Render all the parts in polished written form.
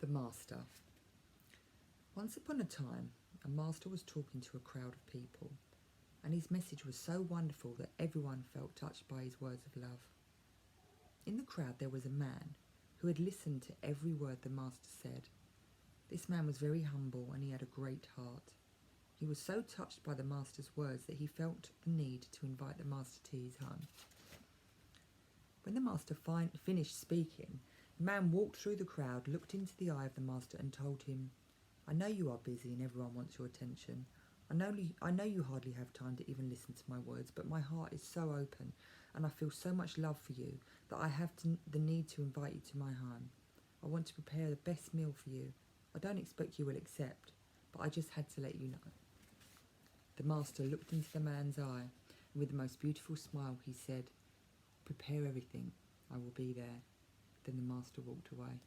The Master. Once upon a time, a master was talking to a crowd of people, and his message was so wonderful that everyone felt touched by his words of love. In the crowd there was a man who had listened to every word the master said. This man was very humble and he had a great heart. He was so touched by the master's words that he felt the need to invite the master to his home. When the master finished speaking, the man walked through the crowd, looked into the eye of the master and told him, "I know you are busy and everyone wants your attention. I know you hardly have time to even listen to my words, but my heart is so open and I feel so much love for you that I have the need to invite you to my home. I want to prepare the best meal for you. I don't expect you will accept, but I just had to let you know." The master looked into the man's eye and with the most beautiful smile he said, "Prepare everything. I will be there." Then the master walked away.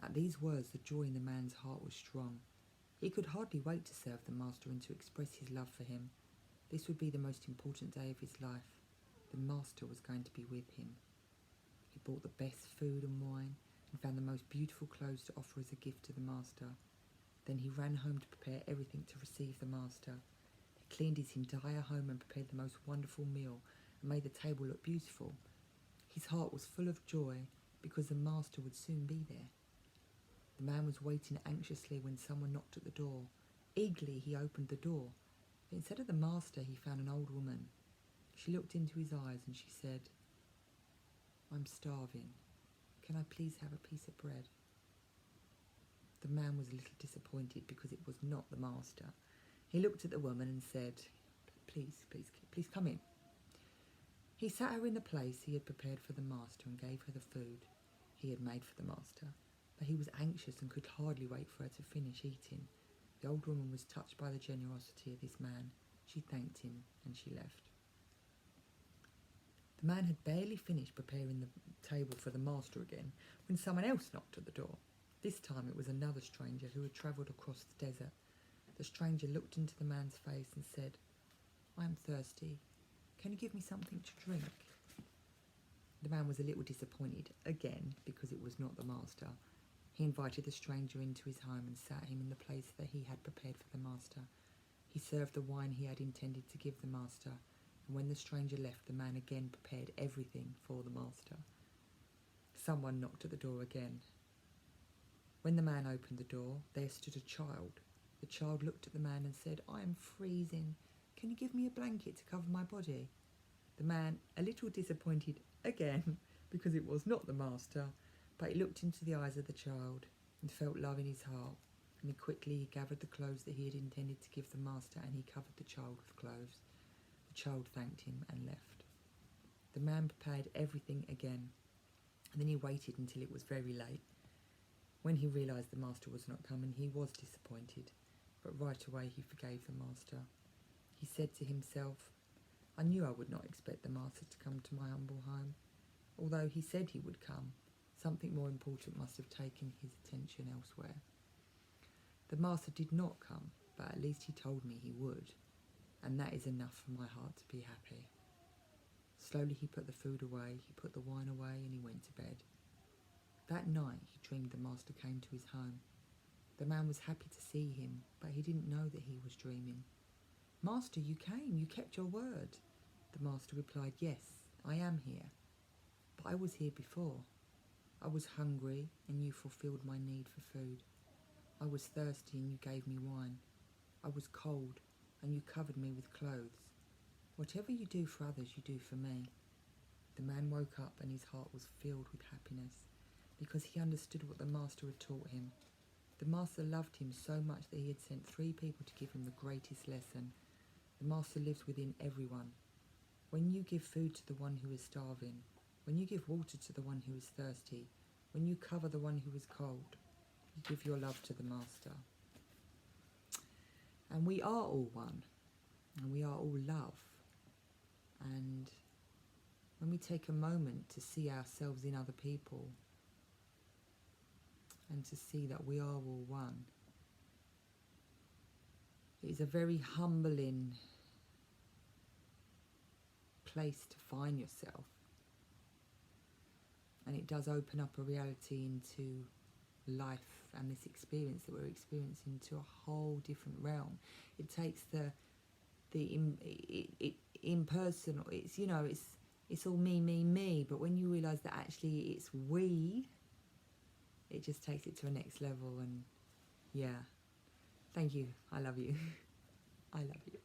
At these words, the joy in the man's heart was strong. He could hardly wait to serve the master and to express his love for him. This would be the most important day of his life. The master was going to be with him. He bought the best food and wine and found the most beautiful clothes to offer as a gift to the master. Then he ran home to prepare everything to receive the master. He cleaned his entire home and prepared the most wonderful meal and made the table look beautiful. His heart was full of joy because the master would soon be there. The man was waiting anxiously when someone knocked at the door. Eagerly he opened the door, but instead of the master he found an old woman. She looked into his eyes and she said, "I'm starving. Can I please have a piece of bread?" The man was a little disappointed because it was not the master. He looked at the woman and said, Please come in." He sat her in the place he had prepared for the master and gave her the food he had made for the master, but he was anxious and could hardly wait for her to finish eating. The old woman was touched by the generosity of this man. She thanked him and she left. The man had barely finished preparing the table for the master again when someone else knocked at the door. This time it was another stranger who had travelled across the desert. The stranger looked into the man's face and said, "I am thirsty. Can you give me something to drink?" The man was a little disappointed again because it was not the master. He invited the stranger into his home and sat him in the place that he had prepared for the master. He served the wine he had intended to give the master, and when the stranger left, the man again prepared everything for the master. Someone knocked at the door again. When the man opened the door, there stood a child. The child looked at the man and said, "I am freezing. Can you give me a blanket to cover my body?" The man, a little disappointed again because it was not the master, but he looked into the eyes of the child and felt love in his heart, and he gathered the clothes that he had intended to give the master and he covered the child with clothes. The child thanked him and left. The man prepared everything again, and then he waited until it was very late. When he realised the master was not coming, he was disappointed, but right away he forgave the master. He said to himself, "I knew I would not expect the master to come to my humble home. Although he said he would come, something more important must have taken his attention elsewhere. The master did not come, but at least he told me he would, and that is enough for my heart to be happy." Slowly he put the food away, he put the wine away, and he went to bed. That night he dreamed the master came to his home. The man was happy to see him, but he didn't know that he was dreaming. "Master, you came, you kept your word." The master replied, "Yes, I am here, but I was here before. I was hungry and you fulfilled my need for food. I was thirsty and you gave me wine. I was cold and you covered me with clothes. Whatever you do for others, you do for me." The man woke up and his heart was filled with happiness because he understood what the master had taught him. The master loved him so much that he had sent 3 people to give him the greatest lesson. The master lives within everyone. When you give food to the one who is starving, when you give water to the one who is thirsty, when you cover the one who is cold, you give your love to the master. And we are all one, and we are all love. And when we take a moment to see ourselves in other people and to see that we are all one, it is a very humbling place to find yourself. And it does open up a reality into life and this experience that we're experiencing to a whole different realm. It takes the impersonal. It's, you know, it's all me. But when you realise that actually it's we, it just takes it to a next level. And yeah, thank you. I love you. I love you.